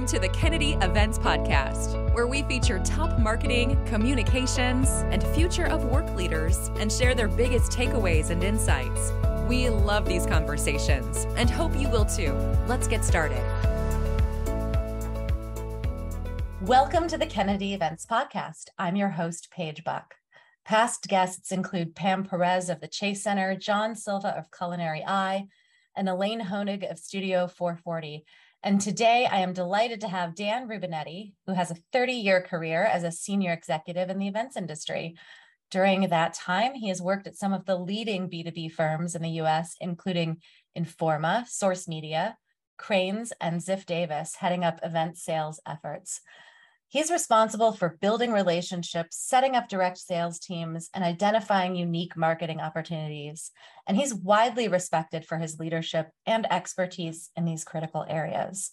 Welcome to the Kennedy Events Podcast, where we feature top marketing, communications, and future of work leaders and share their biggest takeaways and insights. We love these conversations and hope you will too. Let's get started. Welcome to the Kennedy Events Podcast. I'm your host, Paige Buck. Past guests include Pam Perez of the Chase Center, John Silva of Culinary Eye, and Elaine Honig of Studio 440. And today I am delighted to have Dan Rubinetti, who has a 30-year career as a senior executive in the events industry. During that time, he has worked at some of the leading B2B firms in the US, including Informa, SourceMedia, Crains, and Ziff Davis, heading up event sales efforts. He's responsible for building relationships, setting up direct sales teams, and identifying unique marketing opportunities. And he's widely respected for his leadership and expertise in these critical areas.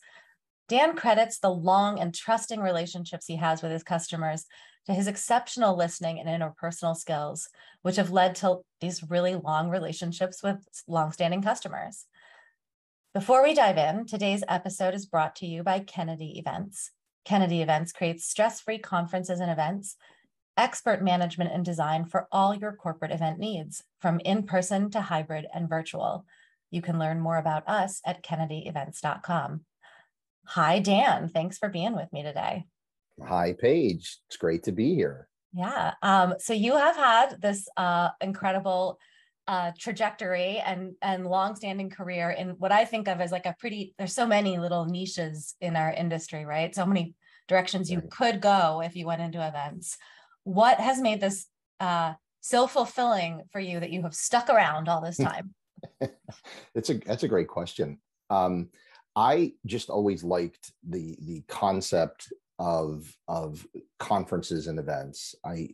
Dan credits the long and trusting relationships he has with his customers to his exceptional listening and interpersonal skills, which have led to these really long relationships with longstanding customers. Before we dive in, today's episode is brought to you by Kennedy Events. Kennedy Events creates stress-free conferences and events, expert management and design for all your corporate event needs, from in-person to hybrid and virtual. You can learn more about us at kennedyevents.com. Hi, Dan. Thanks for being with me today. Hi, Paige. It's great to be here. Yeah. So you have had this incredible trajectory and longstanding career in what I think of as like there's so many little niches in our industry, right? So many directions you could go if you went into events. What has made this so fulfilling for you that you have stuck around all this time? That's a great question. I just always liked the concept of conferences and events. I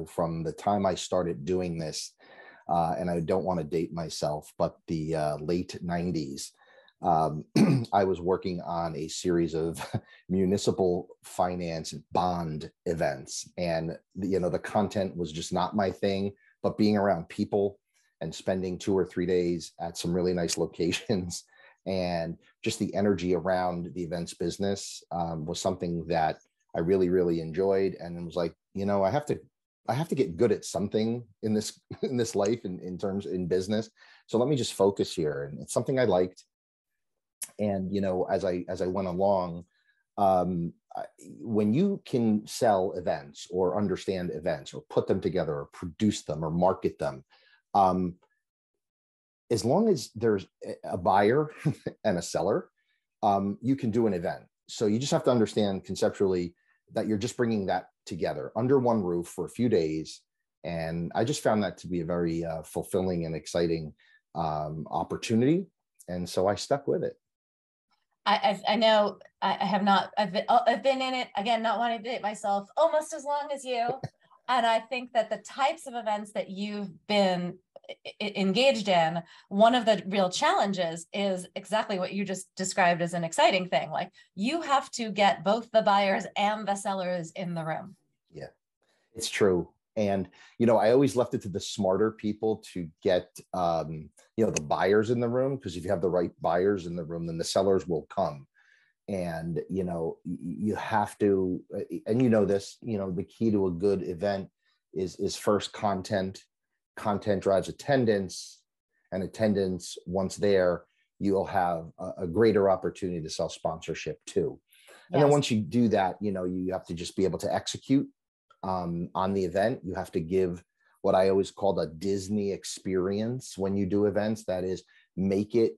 from the time I started doing this, and I don't want to date myself, but the late 90s, I was working on a series of municipal finance bond events. And, the content was just not my thing, but being around people and spending 2 or 3 days at some really nice locations and just the energy around the events business was something that I really, really enjoyed. And it was like, I have to get good at something in this life in business. So let me just focus here. And it's something I liked. And, as I went along, when you can sell events or understand events or put them together or produce them or market them, as long as there's a buyer and a seller, you can do an event. So you just have to understand conceptually that you're just bringing that together under one roof for a few days. And I just found that to be a very fulfilling and exciting opportunity. And so I stuck with it. I know I have not, I've been in it, again, not wanting to date myself, almost as long as you. And I think that the types of events that you've been engaged in, one of the real challenges is exactly what you just described as an exciting thing. Like you have to get both the buyers and the sellers in the room. Yeah, it's true. And, I always left it to the smarter people to get, the buyers in the room, because if you have the right buyers in the room, then the sellers will come. And, you have to, and this, the key to a good event is first content. Content drives attendance, and attendance, once there, you'll have a greater opportunity to sell sponsorship too. And then once you do that, you have to just be able to execute on the event. You have to give what I always called a Disney experience when you do events. That is, make it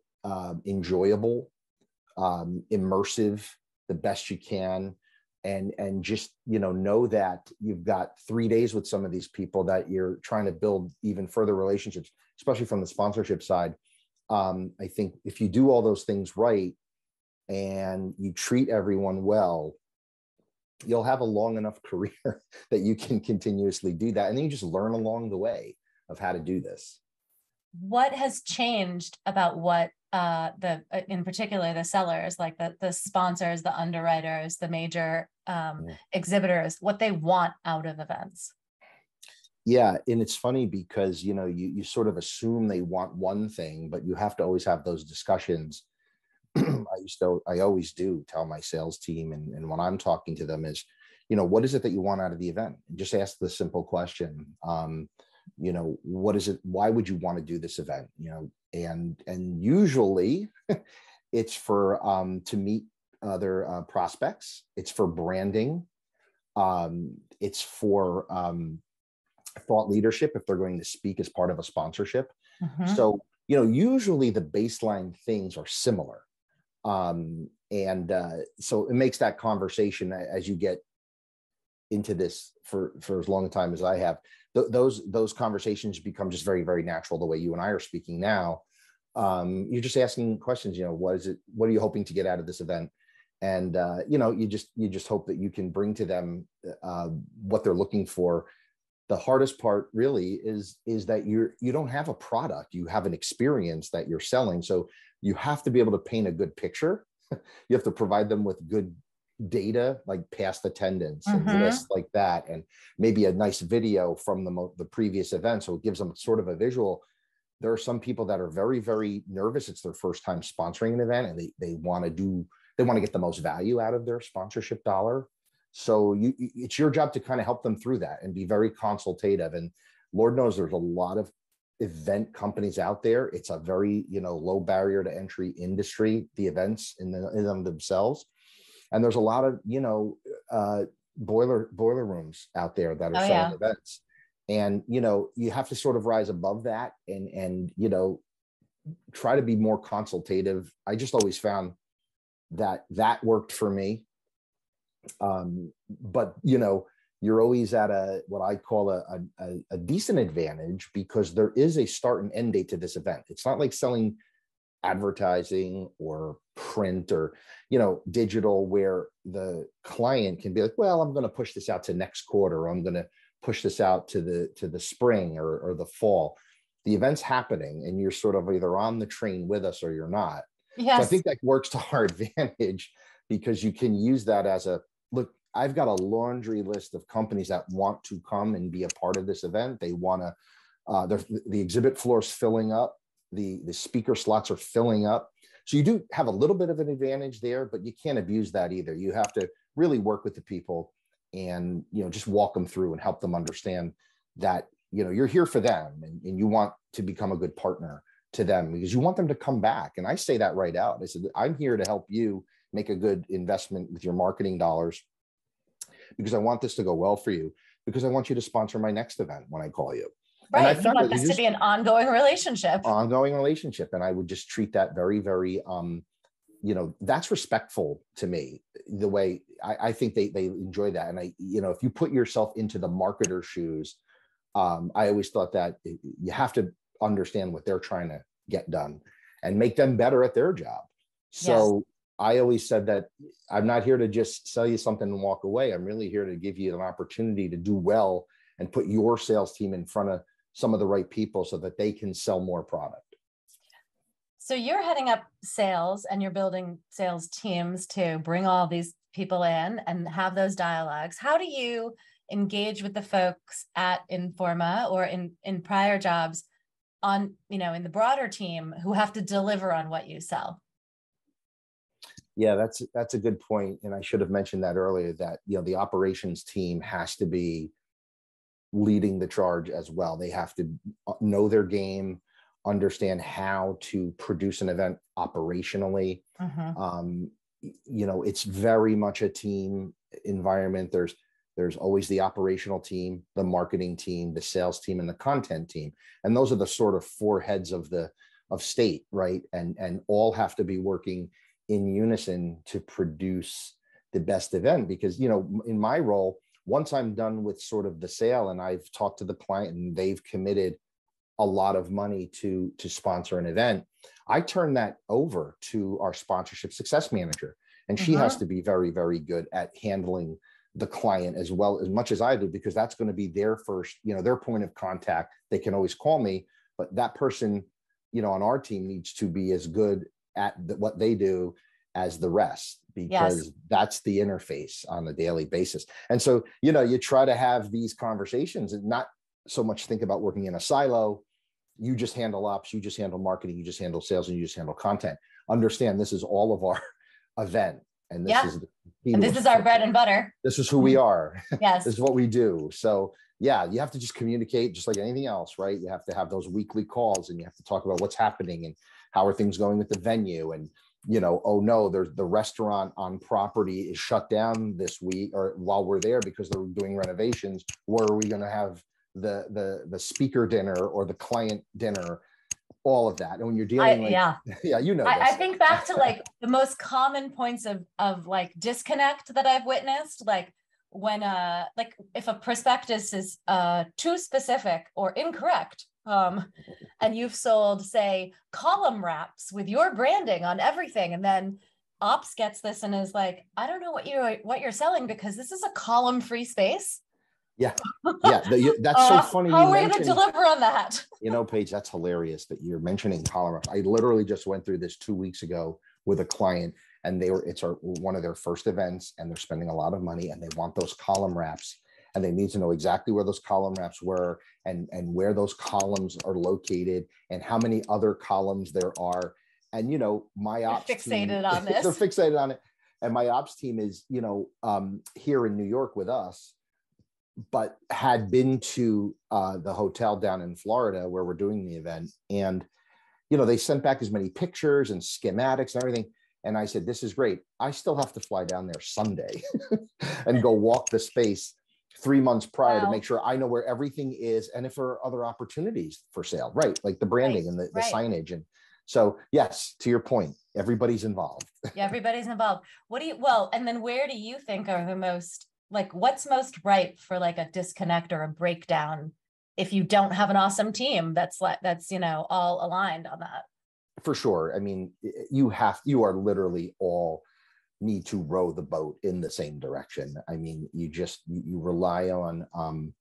enjoyable, immersive, the best you can. And just, know that you've got 3 days with some of these people that you're trying to build even further relationships, especially from the sponsorship side. I think if you do all those things right and you treat everyone well, you'll have a long enough career that you can continuously do that. And then you just learn along the way of how to do this. What has changed about what in particular the sellers, like the sponsors, the underwriters, the major exhibitors, what they want out of events? Yeah, and it's funny because you sort of assume they want one thing, but you have to always have those discussions I always do tell my sales team, and when I'm talking to them is, what is it that you want out of the event? And just ask the simple question. What is it? Why would you want to do this event? And usually it's for to meet other prospects. It's for branding. It's for thought leadership if they're going to speak as part of a sponsorship. Mm-hmm. So, usually the baseline things are similar. So it makes that conversation, as you get into this for as long a time as I have, those conversations become just very, very natural the way you and I are speaking now. You're just asking questions, what are you hoping to get out of this event? And, you just hope that you can bring to them what they're looking for. The hardest part really is that you don't have a product, you have an experience that you're selling. So you have to be able to paint a good picture. You have to provide them with good data, like past attendance and lists like that, and maybe a nice video from the previous event. So it gives them sort of a visual. There are some people that are very, very nervous. It's their first time sponsoring an event, and they want to get the most value out of their sponsorship dollar. So it's your job to kind of help them through that and be very consultative. And Lord knows there's a lot of event companies out there. It's a very, low barrier to entry industry, the events in them themselves. And there's a lot of, boiler rooms out there that are selling events. And, you have to sort of rise above that and try to be more consultative. I just always found that worked for me. But you're always at what I call a decent advantage, because there is a start and end date to this event. It's not like selling advertising or print or digital, where the client can be like, well, I'm going to push this out to next quarter, or I'm going to push this out to the spring or the fall. The event's happening, and you're sort of either on the train with us or you're not. Yes. So I think that works to our advantage, because you can use that as look, I've got a laundry list of companies that want to come and be a part of this event. They want to, the exhibit floor is filling up. The speaker slots are filling up. So you do have a little bit of an advantage there, but you can't abuse that either. You have to really work with the people and, just walk them through and help them understand that, you're here for them, and you want to become a good partner to them, because you want them to come back. And I say that right out. I said, I'm here to help you make a good investment with your marketing dollars, because I want this to go well for you, because I want you to sponsor my next event when I call you. Right. And you want this to be an ongoing relationship. And I would just treat that very, very, that's respectful to me, the way I think they enjoy that. And if you put yourself into the marketer's shoes, I always thought that you have to understand what they're trying to get done and make them better at their job. So yes. I always said that I'm not here to just sell you something and walk away. I'm really here to give you an opportunity to do well and put your sales team in front of some of the right people so that they can sell more product. So you're heading up sales, and you're building sales teams to bring all these people in and have those dialogues. How do you engage with the folks at Informa or in prior jobs on, in the broader team who have to deliver on what you sell? Yeah, that's a good point. And I should have mentioned that earlier, that, the operations team has to be leading the charge as well. They have to know their game, understand how to produce an event operationally. Mm-hmm. It's very much a team environment. There's always the operational team, the marketing team, the sales team, and the content team. And those are the sort of four heads of state, right? And all have to be working in unison to produce the best event. Because, in my role, once I'm done with sort of the sale and I've talked to the client and they've committed a lot of money to sponsor an event, I turn that over to our sponsorship success manager. And she has to be very, very good at handling the client as much as I do, because that's going to be their first, their point of contact. They can always call me, but that person, on our team needs to be as good at what they do as the rest, because that's the interface on a daily basis. And so, you try to have these conversations and not so much think about working in a silo, you just handle ops, you just handle marketing, you just handle sales, and you just handle content. Understand this is all of our event. And this is our bread and butter. This is who we are. Yes. This is what we do. So yeah, you have to just communicate just like anything else, right? You have to have those weekly calls, and you have to talk about what's happening and how are things going with the venue. And, oh no, there's the restaurant on property is shut down this week or while we're there because they're doing renovations. Where are we going to have the speaker dinner or the client dinner? All of that. And when you're dealing I think back to like the most common points of like disconnect that I've witnessed, like when like if a prospectus is too specific or incorrect, and you've sold, say, column wraps with your branding on everything, and then ops gets this and is like, I don't know what you're selling because this is a column free space. Yeah. That's so funny. How are we going to deliver on that? Paige, that's hilarious that you're mentioning column wraps. I literally just went through this 2 weeks ago with a client, and it's one of their first events, and they're spending a lot of money, and they want those column wraps, and they need to know exactly where those column wraps were and where those columns are located and how many other columns there are. And, my ops team, fixated on this. They're fixated on it. And my ops team is, here in New York with us, but had been to the hotel down in Florida where we're doing the event. And, they sent back as many pictures and schematics and everything. And I said, this is great. I still have to fly down there Sunday and go walk the space 3 months prior to make sure I know where everything is. And if there are other opportunities for sale, right? Like the branding and the signage. And so, yes, to your point, everybody's involved. Yeah, everybody's involved. And then where do you think are the most, like, what's most ripe for like a disconnect or a breakdown if you don't have an awesome team that's all aligned on that? For sure. I mean, you are literally all need to row the boat in the same direction. I mean, you rely on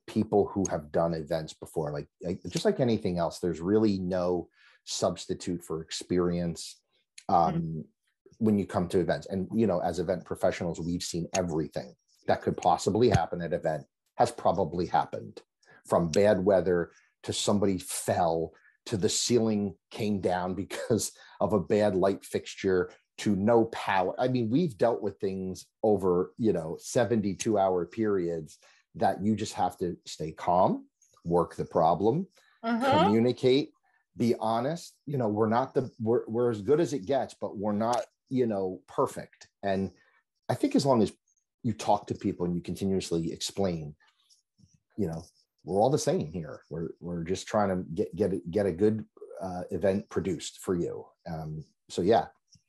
people who have done events before, like just like anything else, there's really no substitute for experience when you come to events. And, as event professionals, we've seen everything that could possibly happen at an event has probably happened, from bad weather to somebody fell to the ceiling came down because of a bad light fixture to no power. I mean, we've dealt with things over, 72-hour periods that you just have to stay calm, work the problem, communicate, be honest. We're as good as it gets, but we're not, perfect. And I think as long as you talk to people and you continuously explain, we're all the same here. We're just trying to get a good event produced for you. So yeah,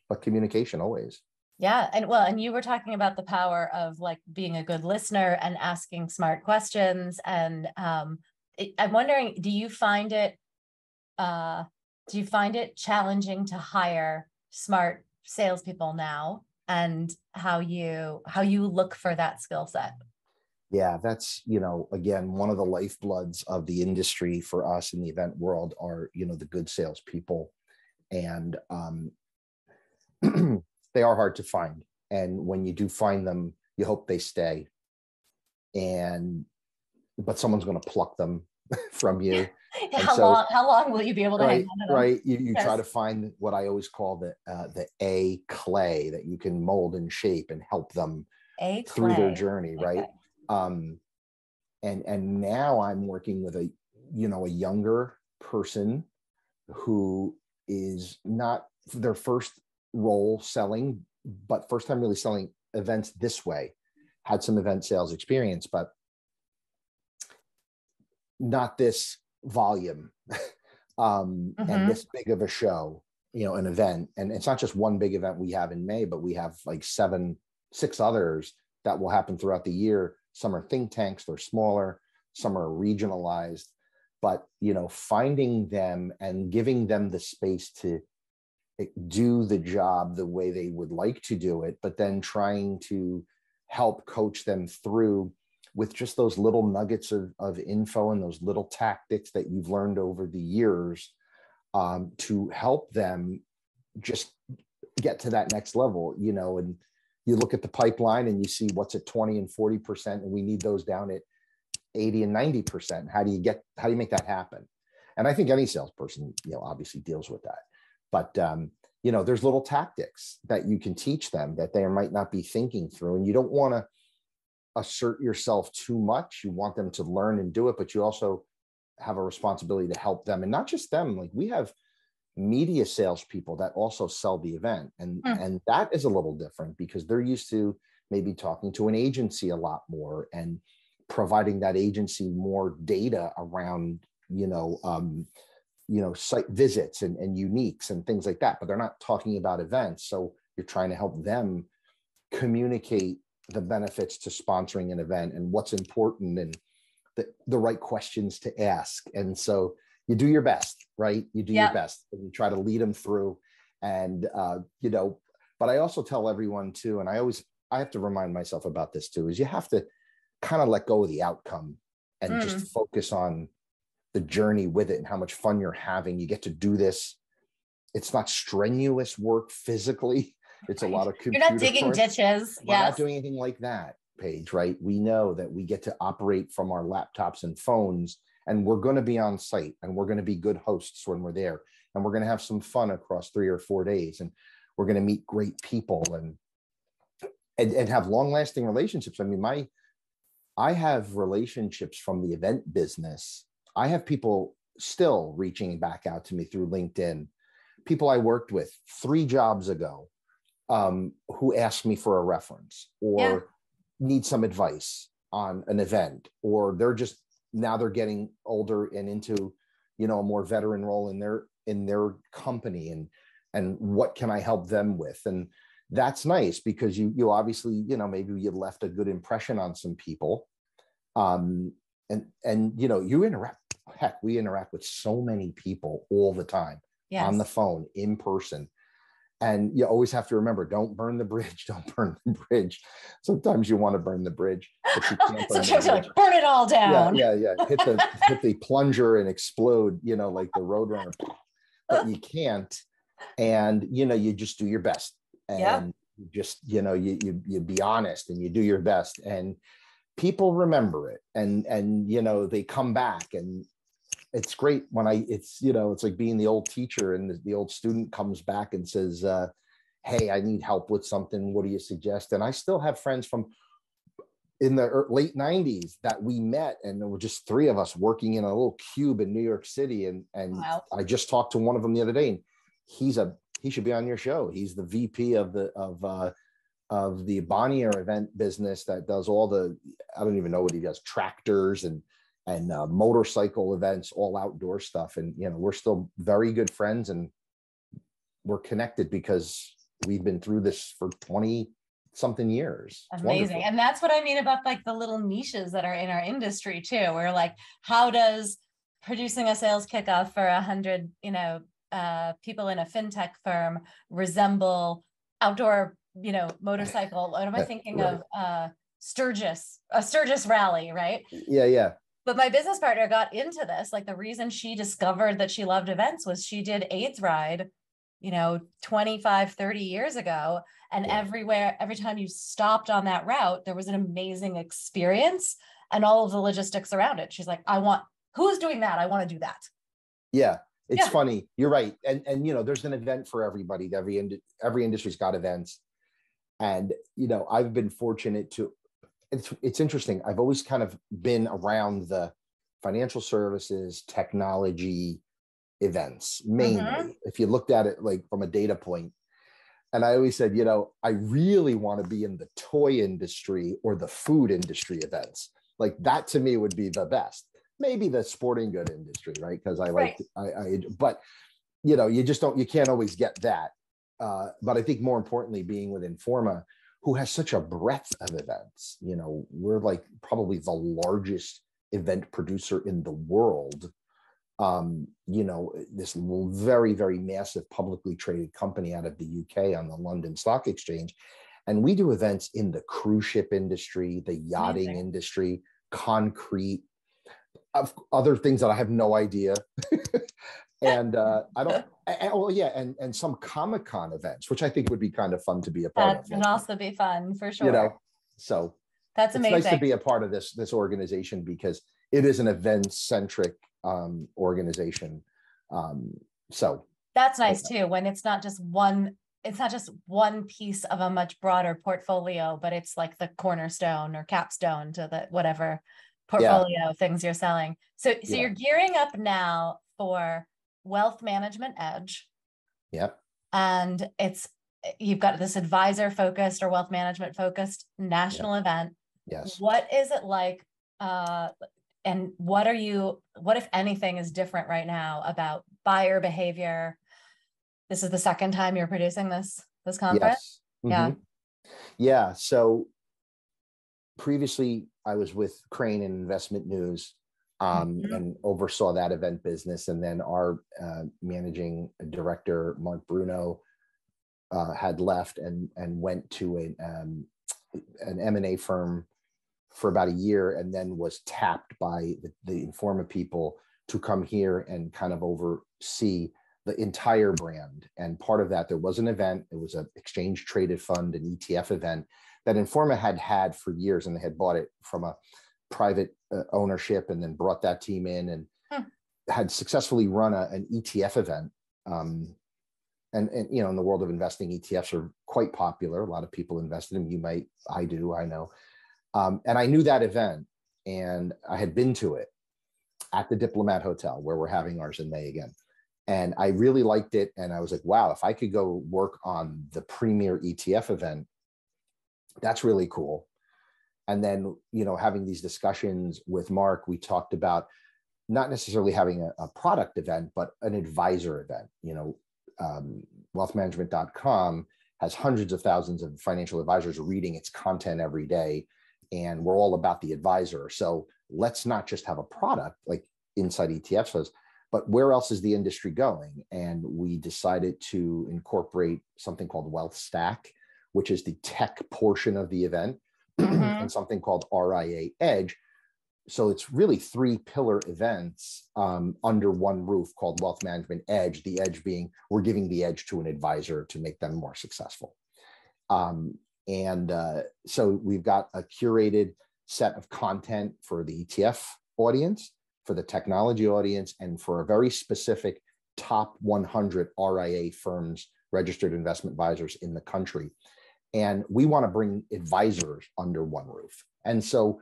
but communication always. Yeah. And you were talking about the power of like being a good listener and asking smart questions. And I'm wondering, do you find it challenging to hire smart salespeople now, and how you look for that skill set? Yeah, that's, again, one of the lifebloods of the industry for us in the event world are, the good salespeople. And they are hard to find. And when you do find them, you hope they stay. But someone's going to pluck them from you. How long will you be able to hang on to them? Right. You try to find what I always call the A clay that you can mold and shape and help them through their journey. Right. Okay. And now I'm working with a younger person who is not their first role selling, but first time really selling events this way, had some event sales experience, but not this volume, and this big of a show, an event. And it's not just one big event we have in May, but we have like 6 others that will happen throughout the year. Some are think tanks, they're smaller, some are regionalized, but, finding them and giving them the space to do the job the way they would like to do it, but then trying to help coach them through with just those little nuggets of info and those little tactics that you've learned over the years, to help them just get to that next level, and you look at the pipeline and you see what's at 20 and 40%, and we need those down at 80 and 90%. How do you make that happen? And I think any salesperson, obviously deals with that. But, there's little tactics that you can teach them that they might not be thinking through. And you don't want to assert yourself too much. You want them to learn and do it, but you also have a responsibility to help them. And not just them, like we have media salespeople that also sell the event. And that is a little different because they're used to maybe talking to an agency a lot more and providing that agency more data around, site visits and uniques and things like that, but they're not talking about events. So you're trying to help them communicate the benefits to sponsoring an event and what's important and the right questions to ask. And so you do your best, right? You do your best and you try to lead them through. And, but I also tell everyone too, and I have to remind myself about this too, is you have to kind of let go of the outcome and just focus on the journey with it and how much fun you're having. You get to do this. It's not strenuous work physically. It's a lot of computer. You're not digging ditches. We're not doing anything like that, Paige, right? We know that we get to operate from our laptops and phones, and we're going to be on site and we're going to be good hosts when we're there. And we're going to have some fun across 3 or 4 days. And we're going to meet great people and have long-lasting relationships. I mean, I have relationships from the event business. I have people still reaching back out to me through LinkedIn, people I worked with 3 jobs ago, who asked me for a reference or need some advice on an event, or they're getting older and into, a more veteran role in their company and what can I help them with? And that's nice because you obviously, maybe you left a good impression on some people. And you interact, we interact with so many people all the time on the phone, in person. And you always have to remember, don't burn the bridge. Don't burn the bridge. Sometimes you want to burn the bridge, but you can't burn Sometimes you're like, burn it all down. Yeah. Hit the plunger and explode, like the Roadrunner, but you can't. And, you just do your best. And you just, you be honest and you do your best. And people remember it. And they come back, and it's great when it's like being the old teacher and the old student comes back and says, hey, I need help with something. What do you suggest? And I still have friends from in the late 90s that we met, and there were just 3 of us working in a little cube in New York City. And wow. I just talked to one of them the other day, and he should be on your show. He's the VP of the Bonnier event business that does all I don't even know what he does, tractors and motorcycle events, all outdoor stuff. And, we're still very good friends, and we're connected because we've been through this for 20 something years. It's amazing. wonderful. And that's what I mean about like the little niches that are in our industry too, where like, how does producing a sales kickoff for 100, people in a fintech firm resemble outdoor, motorcycle? What am I thinking right. of? A Sturgis rally, right? Yeah. But my business partner got into this. Like the reason she discovered that she loved events was she did AIDS Ride, 25, 30 years ago. And every time you stopped on that route, there was an amazing experience and all of the logistics around it. She's like, who's doing that? I want to do that. Yeah. It's funny. You're right. And there's an event for everybody. Every industry's got events. And, I've been fortunate to, it's interesting. I've always kind of been around the financial services, technology events, mainly, if you looked at it like from a data point. And I always said, I really want to be in the toy industry or the food industry events. Like that to me would be the best. Maybe the sporting good industry, right? Because but you can't always get that. But I think more importantly, being with Informa, who has such a breadth of events, we're like probably the largest event producer in the world. This very, very massive publicly traded company out of the UK on the London Stock Exchange. And we do events in the cruise ship industry, the yachting industry, concrete, other things that I have no idea. And and some Comic-Con events, which I think would be kind of fun to be a part of. That would also be fun for sure. So that's amazing. It's nice to be a part of this organization because it is an event-centric organization. So that's nice too, when it's not just one piece of a much broader portfolio, but it's like the cornerstone or capstone to the whatever portfolio things you're selling. So you're gearing up now for Wealth Management Edge. Yep. And you've got this advisor focused or wealth management focused national event. Yes. What is it like? And what if anything is different right now about buyer behavior? This is the second time you're producing this conference? Yes. Mm-hmm. Yeah. So previously I was with Crain and Investment News, and oversaw that event business. And then our managing director, Mark Bruno, had left and went to an M&A firm for about a year, and then was tapped by the Informa people to come here and kind of oversee the entire brand. And part of that, there was an event, it was an exchange traded fund, an ETF event that Informa had for years, and they had bought it from a private ownership and then brought that team in and had successfully run an ETF event. And you know, in the world of investing, ETFs are quite popular. A lot of people invest in them. I know. And I knew that event, and I had been to it at the Diplomat Hotel, where we're having ours in May again. And I really liked it. And I was like, wow, if I could go work on the premier ETF event, that's really cool. And then, you know, having these discussions with Mark, we talked about not necessarily having a product event, but an advisor event. You know, wealthmanagement.com has hundreds of thousands of financial advisors reading its content every day. And we're all about the advisor. So let's not just have a product like Inside ETFs does, but where else is the industry going? And we decided to incorporate something called Wealth Stack, which is the tech portion of the event, and something called RIA Edge. So it's really 3 pillar events under one roof called Wealth Management Edge. The edge being, we're giving the edge to an advisor to make them more successful. So we've got a curated set of content for the ETF audience, for the technology audience, and for a very specific top 100 RIA firms, registered investment advisors in the country. And we want to bring advisors under one roof. And so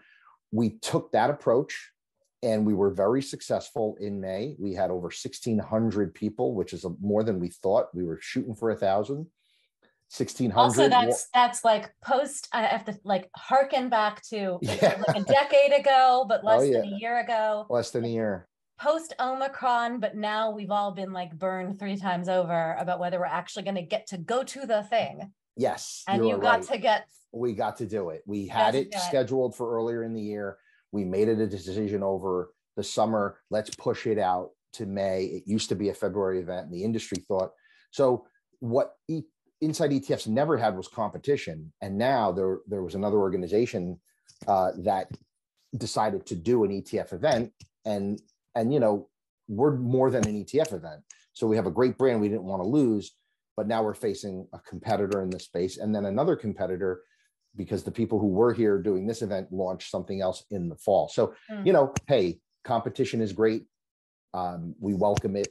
we took that approach, and we were very successful in May. We had over 1,600 people, which is more than we thought. We were shooting for 1,000. 1,600. Also, that's like post. I have to like harken back to like a decade ago, but less than a year ago. Less than a year. Post Omicron, but now we've all been like burned 3 times over about whether we're actually going to get to go to the thing. Yes, and you got to get. We got to do it. We had it scheduled for earlier in the year. We made it a decision over the summer. Let's push it out to May. It used to be a February event, and the industry thought so. What Inside ETFs never had was competition, and now there was another organization that decided to do an ETF event, and you know, we're more than an ETF event. So we have a great brand we didn't want to lose, but now we're facing a competitor in this space, and then another competitor, because the people who were here doing this event launched something else in the fall. So you know, hey, competition is great. We welcome it.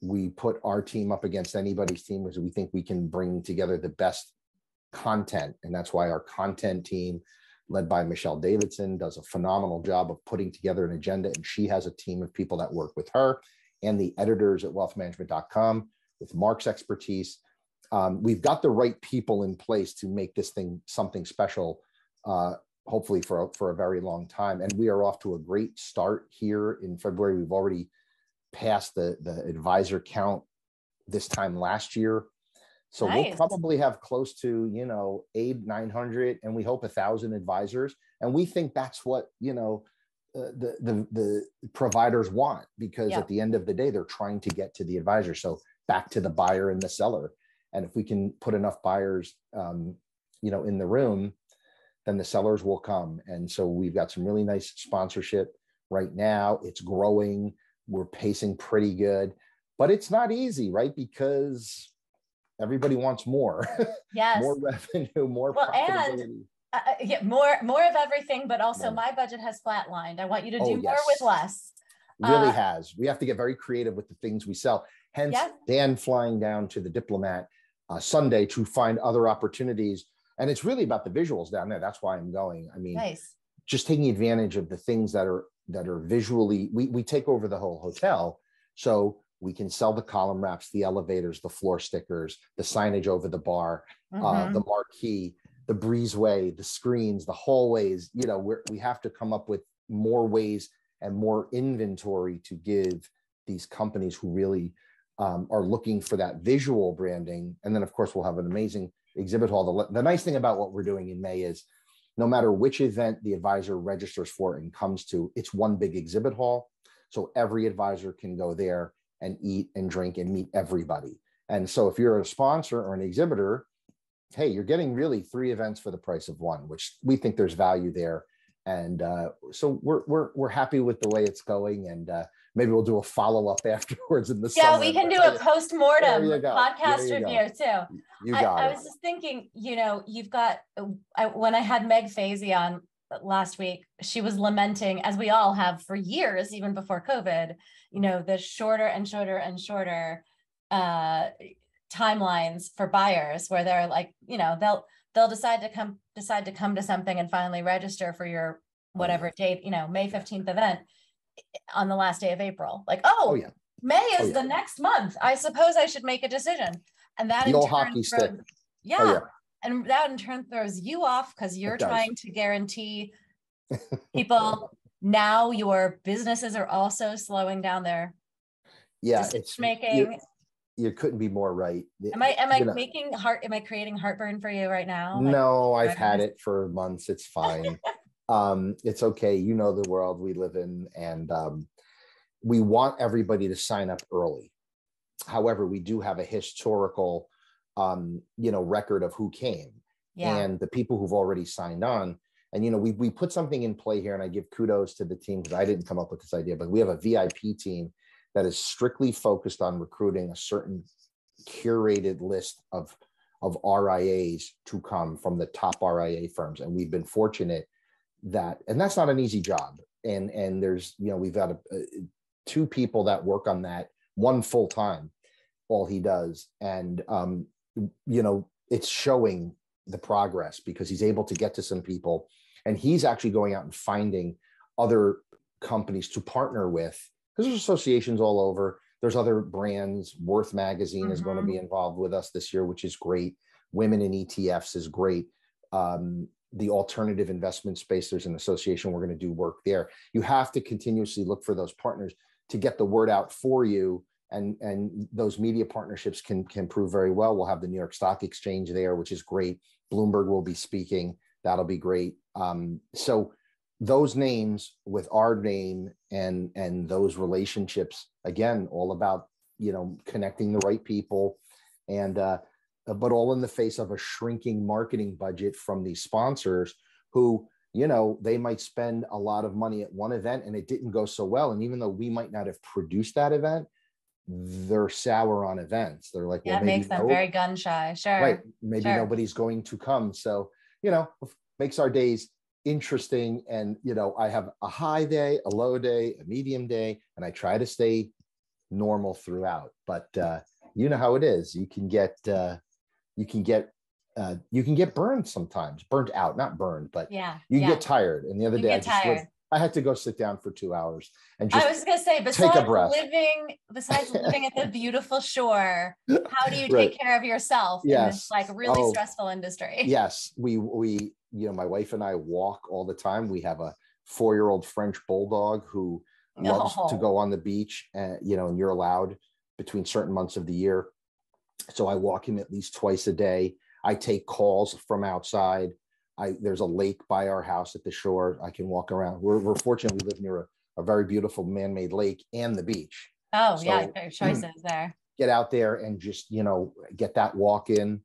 We put our team up against anybody's team because we think we can bring together the best content. And that's why our content team, led by Michelle Davidson, does a phenomenal job of putting together an agenda. And she has a team of people that work with her, and the editors at wealthmanagement.com with Mark's expertise. We've got the right people in place to make this thing something special, hopefully for a very long time. And we are off to a great start here in February. We've already past the advisor count this time last year. So We'll probably have close to, you know, 800-900, and we hope 1,000 advisors. And we think that's what, you know, the providers want, because at the end of the day, they're trying to get to the advisor. So back to the buyer and the seller. And if we can put enough buyers, you know, in the room, then the sellers will come. And so we've got some really nice sponsorship right now. It's growing. We're pacing pretty good, but it's not easy, right? Because everybody wants more. Yes. More revenue, more profitability. And more of everything, but also my budget has flatlined. I want you to do more with less. really has. We have to get very creative with the things we sell. Hence, Yeah. Dan flying down to the Diplomat Sunday to find other opportunities. And it's really about the visuals down there. That's why I'm going. I mean, Nice. just taking advantage of the things that are visually, we take over the whole hotel. So we can sell the column wraps, the elevators, the floor stickers, the signage over the bar, the marquee, the breezeway, the screens, the hallways. You know, we have to come up with more ways and more inventory to give these companies who really are looking for that visual branding. And then, of course, we'll have an amazing exhibit hall. The nice thing about what we're doing in May is no matter which event the advisor registers for and comes to, it's one big exhibit hall. So every advisor can go there and eat and drink and meet everybody. And so if you're a sponsor or an exhibitor, hey, you're getting really 3 events for the price of 1, which we think there's value there. And so we're happy with the way it's going. And maybe we'll do a follow-up afterwards in the summer. Yeah, we can do a post-mortem podcast review too. You got it. I was just thinking, you know, you've got, when I had Meg Fazy on last week, she was lamenting, as we all have for years, even before COVID, you know, the shorter and shorter and shorter timelines for buyers, where they're like, you know, they'll decide to come to something and finally register for your whatever date, you know, May 15th event on the last day of April. Like, May is the next month. I suppose I should make a decision. And that the old hockey stick. And that in turn throws you off because you're trying to guarantee people now your businesses are also slowing down their decision making. You couldn't be more right. Am I creating heartburn for you right now? No, I've had it for months. It's fine. It's okay. You know the world we live in, and we want everybody to sign up early. However, we do have a historical, record of who came and the people who've already signed on. And, you know, we put something in play here, and I give kudos to the team because I didn't come up with this idea, but we have a VIP team that is strictly focused on recruiting a certain curated list of RIAs to come from the top RIA firms. And we've been fortunate that, and that's not an easy job. And there's, you know, we've got 2 people that work on that, 1 full-time, all he does. And, you know, it's showing the progress because he's able to get to some people, and he's actually going out and finding other companies to partner with. Because there's associations all over. There's other brands. Worth Magazine is going to be involved with us this year, which is great. Women in ETFs is great. The alternative investment space, there's an association. We're going to do work there. You have to continuously look for those partners to get the word out for you. And those media partnerships can prove very well. We'll have the New York Stock Exchange there, which is great. Bloomberg will be speaking. That'll be great. So those names with our name and those relationships, again, all about, you know, connecting the right people, and but all in the face of a shrinking marketing budget from these sponsors who, you know, they might spend a lot of money at one event and it didn't go so well. And even though we might not have produced that event, they're sour on events. They're like, well, makes them very gun shy. Sure. Right. Maybe nobody's going to come. So, you know, makes our days interesting. And, you know, I have a high day, a low day, a medium day, and I try to stay normal throughout. But you know how it is. You can get burned sometimes. Burnt out, not burned, but you get tired. And the other day I had to go sit down for 2 hours and just, I was going to say, besides living at the beautiful shore, how do you take care of yourself in this like really stressful industry? Yes. We, you know, my wife and I walk all the time. We have a 4-year-old French bulldog who loves to go on the beach, and, you know, and you're allowed between certain months of the year. So I walk him at least twice a day. I take calls from outside. There's a lake by our house at the shore. I can walk around. We're fortunate. We live near a very beautiful man-made lake and the beach. Oh, so, yeah, good choices there. Get out there and just, you know, get that walk in.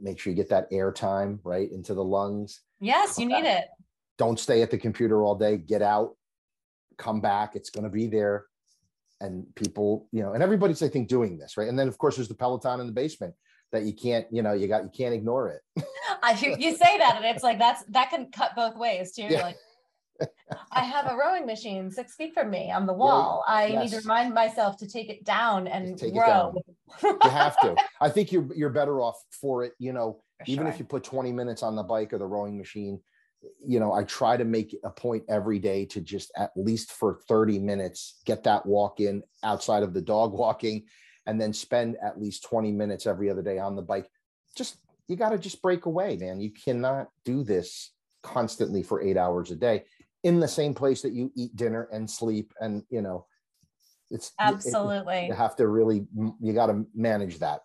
Make sure you get that air time right into the lungs. Yes, you need it. Don't stay at the computer all day. Get out, come back. It's going to be there. And people, you know, and everybody's, I think, doing this, right? And then, of course, there's the Peloton in the basement that you can't, you know, you can't ignore it. You say that, and it's like that can cut both ways too. Yeah. Like, I have a rowing machine 6 feet from me on the wall. I need to remind myself to take it down and row. You have to. I think you're better off for it. Even if you put 20 minutes on the bike or the rowing machine, I try to make a point every day to just at least for 30 minutes, get that walk in outside of the dog walking, and then spend at least 20 minutes every other day on the bike. You got to just break away, man. You cannot do this constantly for 8 hours a day in the same place that you eat dinner and sleep. And, it's absolutely, you have to really, you got to manage that.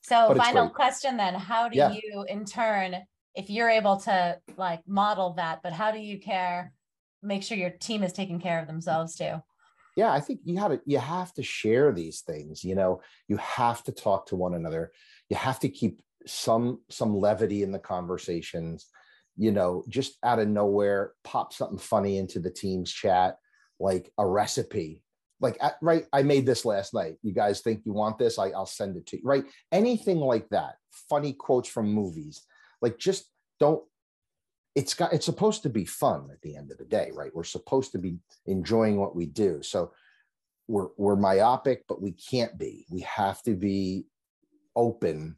So final question then, how do you in turn, if you're able to model that, but how do you make sure your team is taking care of themselves too? Yeah, I think you have to share these things. You have to talk to one another. You have to keep some levity in the conversations. Just out of nowhere, pop something funny into the team's chat, like a recipe. I made this last night. You guys think you want this? I'll send it to you. Right? Anything like that. Funny quotes from movies. Just don't. It's supposed to be fun at the end of the day, right? We're supposed to be enjoying what we do. So we're myopic, but we can't be. We have to be open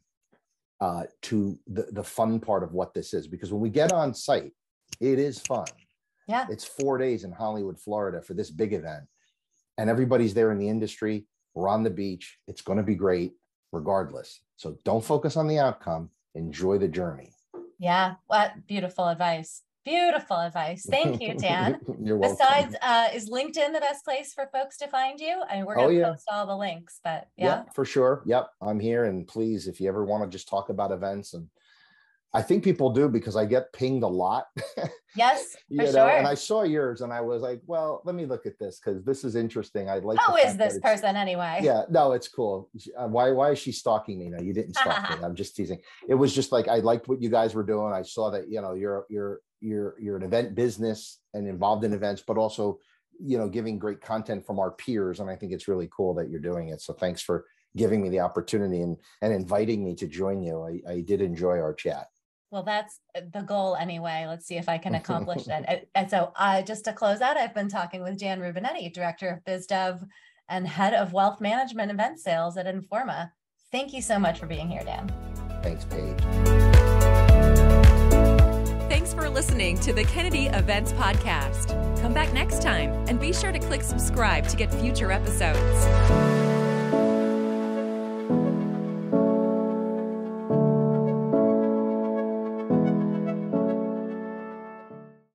to the fun part of what this is, because when we get on site, it is fun. Yeah. It's 4 days in Hollywood, Florida for this big event, and everybody's there in the industry. We're on the beach. It's going to be great regardless. So don't focus on the outcome. Enjoy the journey. Yeah. What beautiful advice. Beautiful advice. Thank you, Dan. You're welcome. Besides, is LinkedIn the best place for folks to find you? I mean, we're going to post all the links, but yeah, for sure. Yep. I'm here. And please, if you ever want to just talk about events, and I think people do, because I get pinged a lot. Yes, for sure. And I saw yours and I was like, well, let me look at this, because this is interesting. I'd like. Who is this person anyway? Yeah, no, it's cool. Why is she stalking me? No, you didn't stalk me. I'm just teasing. It was just I liked what you guys were doing. I saw that, you're an event business and involved in events, but also, giving great content from our peers. And I think it's really cool that you're doing it. So thanks for giving me the opportunity and inviting me to join you. I did enjoy our chat. Well, that's the goal anyway. Let's see if I can accomplish that. And so just to close out, I've been talking with Dan Rubinetti, Director of BizDev and Head of Wealth Management Event Sales at Informa. Thank you so much for being here, Dan. Thanks, Paige. Thanks for listening to the Kennedy Events Podcast. Come back next time and be sure to click subscribe to get future episodes.